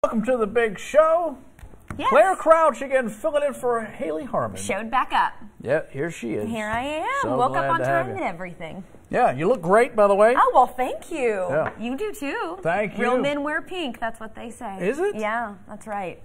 Welcome to the big show. Yes. Claire Crouch again, filling in for Hayley Harmon. Showed back up. Yeah, here she is. Here I am. So Woke glad up on to have time you. and everything. Yeah, you look great, by the way. Oh, well, thank you. Yeah. You do too. Thank you. Real men wear pink. That's what they say. Is it? Yeah, that's right.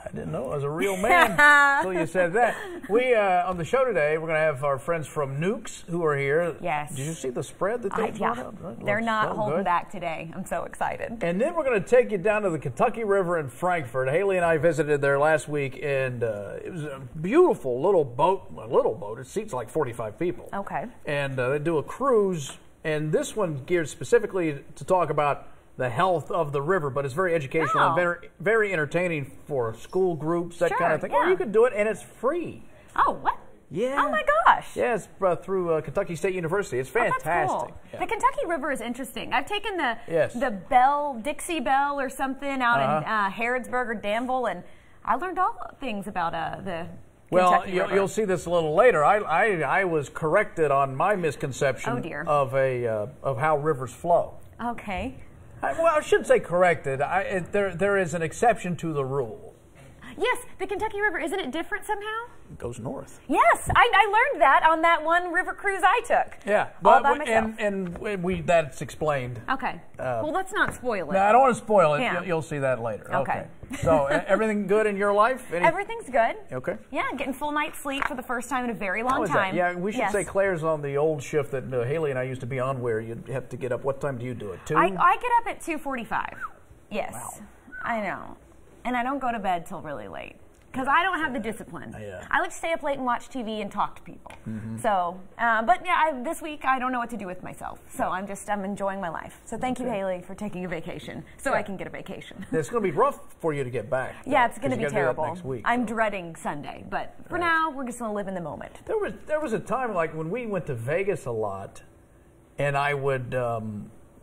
I didn't know I was a real man until you said that. We, on the show today, we're going to have our friends from Nukes who are here. Yes. Did you see the spread that they brought up? They're not so holding good. back today. I'm so excited. And then we're going to take you down to the Kentucky River in Frankfort. Haley and I visited there last week, and it was a beautiful little boat. A little boat. It seats like 45 people. Okay. And they do a cruise, and this one geared specifically to talk about the health of the river, but it's very educational and very, very entertaining for school groups, that kind of thing. Or you could do it, and it's free. Oh, what? Yeah. Oh, my gosh. Yeah, it's through Kentucky State University. It's fantastic. That's cool. Yeah. The Kentucky River is interesting. I've taken the Dixie Bell or something out in Harrodsburg or Danville, and I learned all things about the Kentucky River. You'll see this a little later. I was corrected on my misconception of how rivers flow. Okay. Well, I shouldn't say corrected. There is an exception to the rule. Yes, the Kentucky River, isn't it different somehow? It goes north. Yes, I learned that on that one river cruise I took. Yeah, all by myself. And that's explained. Okay. Well, let's not spoil it. No, I don't want to spoil it. Yeah. You'll see that later. Okay. So everything good in your life? Everything's good. Okay. Yeah, getting full night's sleep for the first time in a very long How is time. that? Yeah, we should say Claire's on the old shift that Haley and I used to be on, where you'd have to get up. What time do you do it? 2? I get up at 2:45. Yes. Wow. I know. And I don't go to bed till really late, because I don't have the discipline. Yeah. I like to stay up late and watch TV and talk to people. So, but yeah, this week I don't know what to do with myself. So I'm enjoying my life. So thank you, Haley, for taking a vacation so I can get a vacation. It's going to be rough for you to get back. Yeah, it's going to be terrible. Next week, I'm dreading Sunday, but for now, we're just going to live in the moment. There was a time like when we went to Vegas a lot, and I would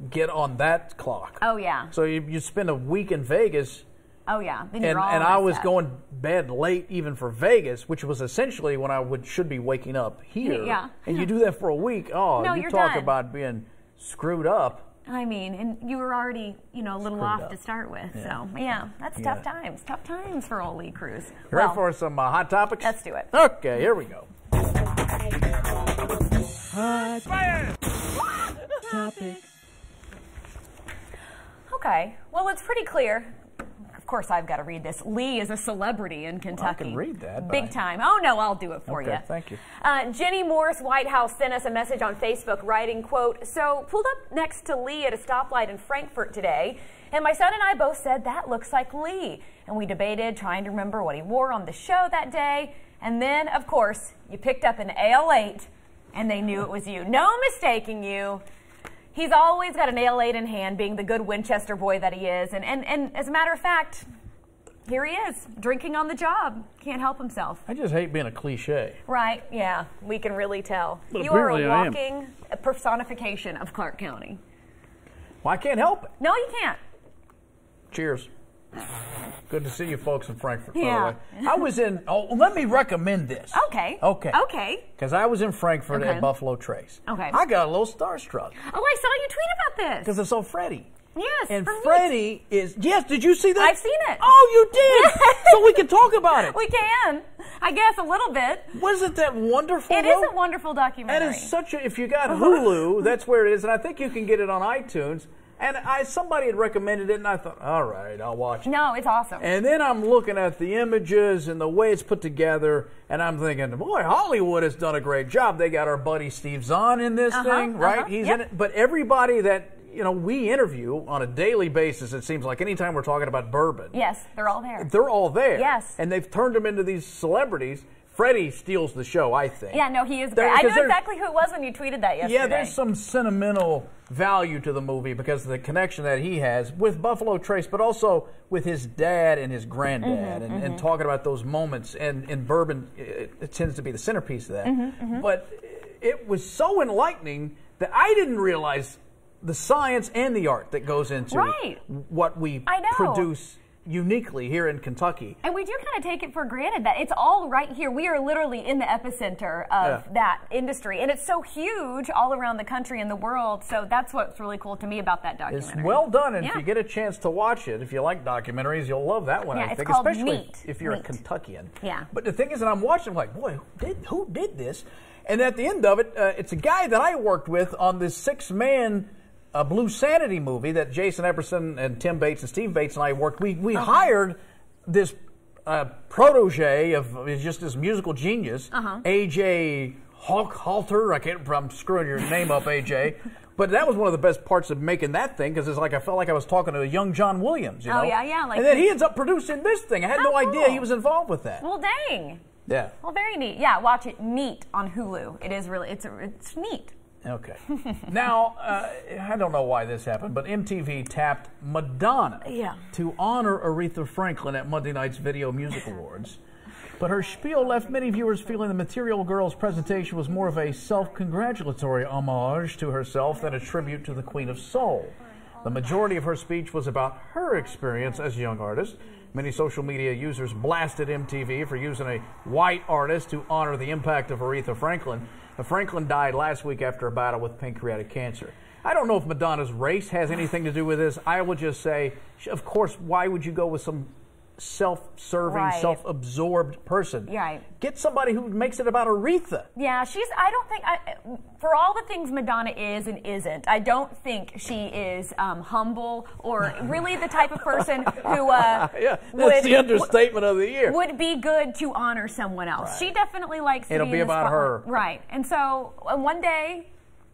get on that clock. Oh yeah. So you spend a week in Vegas. Oh yeah, then and I was going to bed late even for Vegas, which was essentially when I should be waking up here. Yeah. And you do that for a week. Oh, no, you talk done. about being screwed up. I mean, and you were already, a little off to start with. Yeah. So yeah, that's tough times. Tough times for old Lee Cruz. You ready for some hot topics? Let's do it. Okay, here we go. Hot topics. Okay, well, it's pretty clear. Of course, I've got to read this. Lee is a celebrity in Kentucky. I can read that. Big time. Oh, no, I'll do it for you. Okay, thank you. Jenny Morris White House sent us a message on Facebook writing, quote, "So, pulled up next to Lee at a stoplight in Frankfurt today, and my son and I both said that looks like Lee. And we debated trying to remember what he wore on the show that day. And then, of course, you picked up an AL8, and they knew it was you. No mistaking you. He's always got an AL8 in hand, being the good Winchester boy that he is. And as a matter of fact, here he is, drinking on the job. Can't help himself." I just hate being a cliche. Right, yeah, we can really tell. But You are a apparently I am. walking personification of Clark County. Well, I can't help it. No, you can't. Cheers. Good to see you folks in Frankfurt, Yeah. by the way. I was in, let me recommend this. Okay. Okay. Okay. Because I was in Frankfurt Okay. at Buffalo Trace. Okay. I got a little starstruck Oh, I saw you tweet about this. because I saw Freddie. Yes, And from me. Freddie is, yes, did you see that? I've seen it. Oh, you did? So we can talk about it. We can. I guess a little bit. Wasn't that wonderful? It is a wonderful documentary. That is such a, if you got Hulu, that's where it is, and I think you can get it on iTunes. And somebody had recommended it, and I thought, all right, I'll watch it. No, it's awesome. And then I'm looking at the images and the way it's put together, and I'm thinking, boy, Hollywood has done a great job. They got our buddy Steve Zahn in this thing, right? He's in it. But everybody that we interview on a daily basis, it seems like, anytime we're talking about bourbon. Yes, they're all there. They're all there. Yes. And they've turned them into these celebrities. Freddie steals the show, I think. Yeah, no, he is great. I knew exactly who it was when you tweeted that yesterday. Yeah, there's some sentimental value to the movie because of the connection that he has with Buffalo Trace, but also with his dad and his granddad, and talking about those moments. And in bourbon, it tends to be the centerpiece of that. But it was so enlightening that I didn't realize the science and the art that goes into what we produce uniquely here in Kentucky. And we do kind of take it for granted that it's all right here. We are literally in the epicenter of that industry, and it's so huge all around the country and the world. So that's what's really cool to me about that documentary. It's well done, and if you get a chance to watch it, if you like documentaries, you'll love that one. Yeah, I think, it's called especially Meat. if you're a Kentuckian. Yeah. But the thing is that I'm watching, I'm like, boy, who did this? And at the end of it, it's a guy that I worked with on this 6-man Blue Sanity movie that Jason Epperson and Tim Bates and Steve Bates and I worked. We hired this protege of just this musical genius, AJ Halter. I'm screwing your name up, AJ. But that was one of the best parts of making that thing, because it's like I felt like I was talking to a young John Williams. You know? Yeah. And then he ends up producing this thing. I had no idea he was involved with that. Well, dang. Yeah. Well, very neat. Yeah, watch it. Meat on Hulu. It is really. It's neat. Okay. Now, I don't know why this happened, but MTV tapped Madonna to honor Aretha Franklin at Monday night's Video Music Awards. But her spiel left many viewers feeling the Material Girl's presentation was more of a self-congratulatory homage to herself than a tribute to the Queen of Soul. The majority of her speech was about her experience as a young artist. Many social media users blasted MTV for using a white artist to honor the impact of Aretha Franklin. Franklin died last week after a battle with pancreatic cancer. I don't know if Madonna's race has anything to do with this. I will just say, of course, why would you go with some self-serving, self-absorbed person? Right. Get somebody who makes it about Aretha. Yeah, I don't think, for all the things Madonna is and isn't, I don't think she is humble or really the type of person who that's the understatement of the year. Would be good to honor someone else. Right. She definitely likes to be about her. Right. And so one day,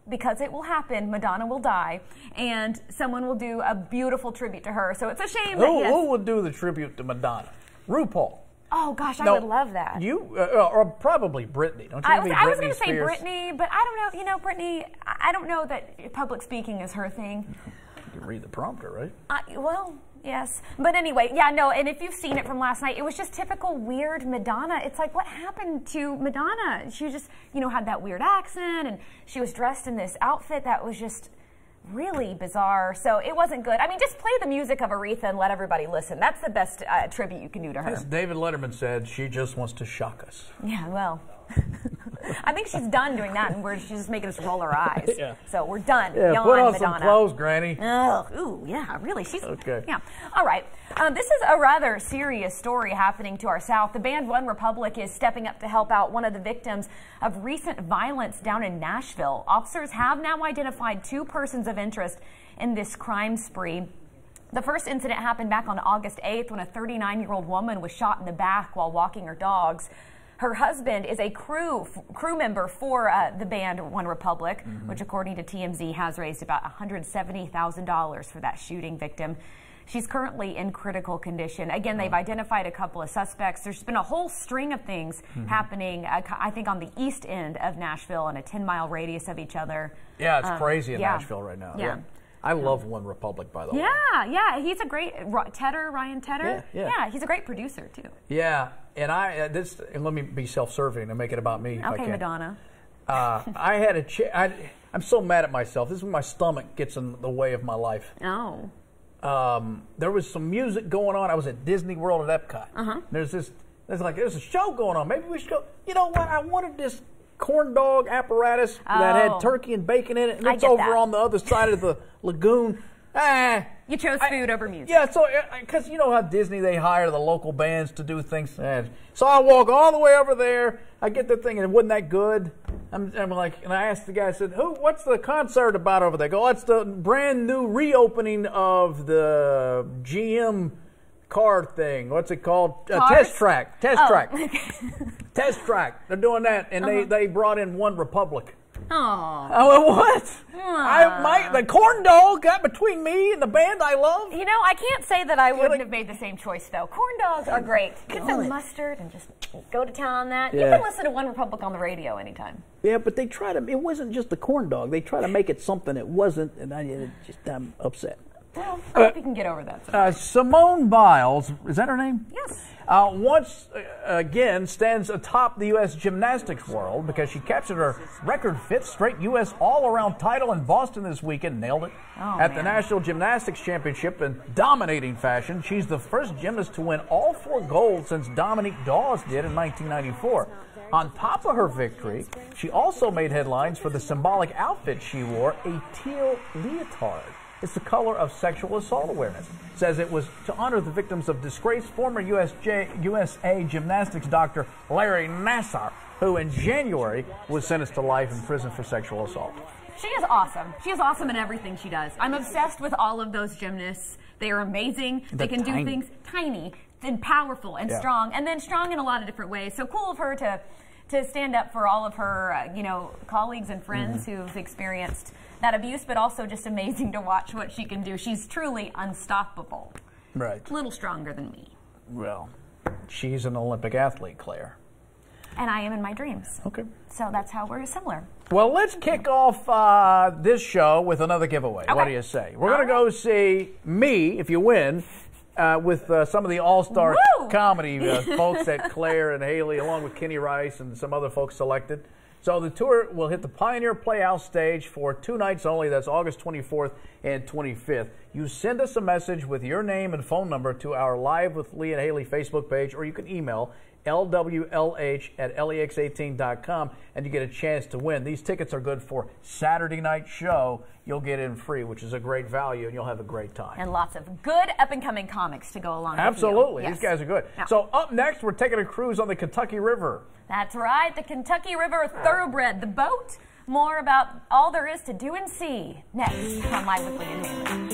because it will happen, Madonna will die, and someone will do a beautiful tribute to her. So it's a shame that who would do the tribute to Madonna? RuPaul. Oh gosh, I would love that. You or probably Britney. Don't you I was going to say Britney, but I don't know. You know, Britney. I don't know that public speaking is her thing. You can read the prompter, right? Well. Yes. But anyway, and if you've seen it from last night, it was just typical weird Madonna. It's like, what happened to Madonna? She just, had that weird accent, and she was dressed in this outfit that was just really bizarre. So it wasn't good. I mean, just play the music of Aretha and let everybody listen. That's the best tribute you can do to her. As David Letterman said, she just wants to shock us. Yeah, well. I think she's done doing that, and she's just making us roll our eyes. So we're done. Yeah, put on some clothes, Granny. Oh, ooh, yeah, really. She's okay. Yeah. All right. This is a rather serious story happening to our south. The band One Republic is stepping up to help out one of the victims of recent violence down in Nashville. Officers have now identified 2 persons of interest in this crime spree. The first incident happened back on August 8th when a 39-year-old woman was shot in the back while walking her dogs. Her husband is a crew member for the band One Republic, which according to TMZ has raised about $170,000 for that shooting victim. She's currently in critical condition. Again, they've identified a couple of suspects. There's been a whole string of things happening, I think, on the east end of Nashville in a 10-mile radius of each other. Yeah, it's crazy in Nashville right now. Yeah. I love One Republic, by the way. Yeah, he's a great Ryan Tedder. Yeah, he's a great producer too. Yeah, and let me be self-serving and make it about me. Okay, Madonna. I had I'm so mad at myself. This is when my stomach gets in the way of my life. Oh. There was some music going on. I was at Disney World at Epcot. There's a show going on. Maybe we should go. You know what? I wanted this corn dog apparatus that had turkey and bacon in it, and it's over on the other side of the lagoon. You chose food over music. Yeah, so because you know how Disney, they hire the local bands to do things. So I walk all the way over there. I get the thing, and it wasn't that good. I'm like, and I asked the guy, I said, what's the concert about over there? Go, it's the brand new reopening of the GM car thing. What's it called? Test track. Test track. They're doing that, and they brought in One Republic. Oh. I went, what? The corn dog got between me and the band I love. You know, I can't say that I wouldn't have made the same choice, though. Corn dogs are great. Get some mustard and just go to town on that. Yeah. You can listen to One Republic on the radio anytime. Yeah, but they try to, it wasn't just the corn dog. They try to make it something it wasn't, and I'm upset. Well, I hope you can get over that. Simone Biles, is that her name? Yes. once again stands atop the U.S. gymnastics world because she captured her record 5th straight U.S. all-around title in Boston this weekend. Nailed it. At the National Gymnastics Championship in dominating fashion. She's the first gymnast to win all 4 golds since Dominique Dawes did in 1994. On top of her victory, she also made headlines for the symbolic outfit she wore, a teal leotard. It's the color of sexual assault awareness. It says it was to honor the victims of disgraced former USA gymnastics doctor Larry Nassar, who in January was sentenced to life in prison for sexual assault. She is awesome. She is awesome in everything she does. I'm obsessed with all of those gymnasts. They are amazing. They can do things tiny and powerful and strong, and then strong in a lot of different ways. So cool of her to stand up for all of her, colleagues and friends who've experienced that abuse, but also just amazing to watch what she can do. She's truly unstoppable. Right. A little stronger than me. Well, she's an Olympic athlete, Claire. And I am in my dreams. Okay. So that's how we're similar. Well, let's kick off this show with another giveaway. Okay. What do you say? We're going to go see me, if you win, with some of the all-star comedy folks at Claire and Hayley, along with Kenny Rice and some other folks selected. So the tour will hit the Pioneer Playhouse stage for 2 nights only. That's August 24th and 25th. You send us a message with your name and phone number to our Live with Lee and Hayley Facebook page, or you can email lwlh@lex18.com, and you get a chance to win. These tickets are good for Saturday night show. You'll get in free, which is a great value, and you'll have a great time. And lots of good up-and-coming comics to go along Absolutely. with you. These guys are good. Yeah. So up next, we're taking a cruise on the Kentucky River. That's right, the Kentucky River Thoroughbred, the boat. More about all there is to do and see next on Live with Lee and Hayley.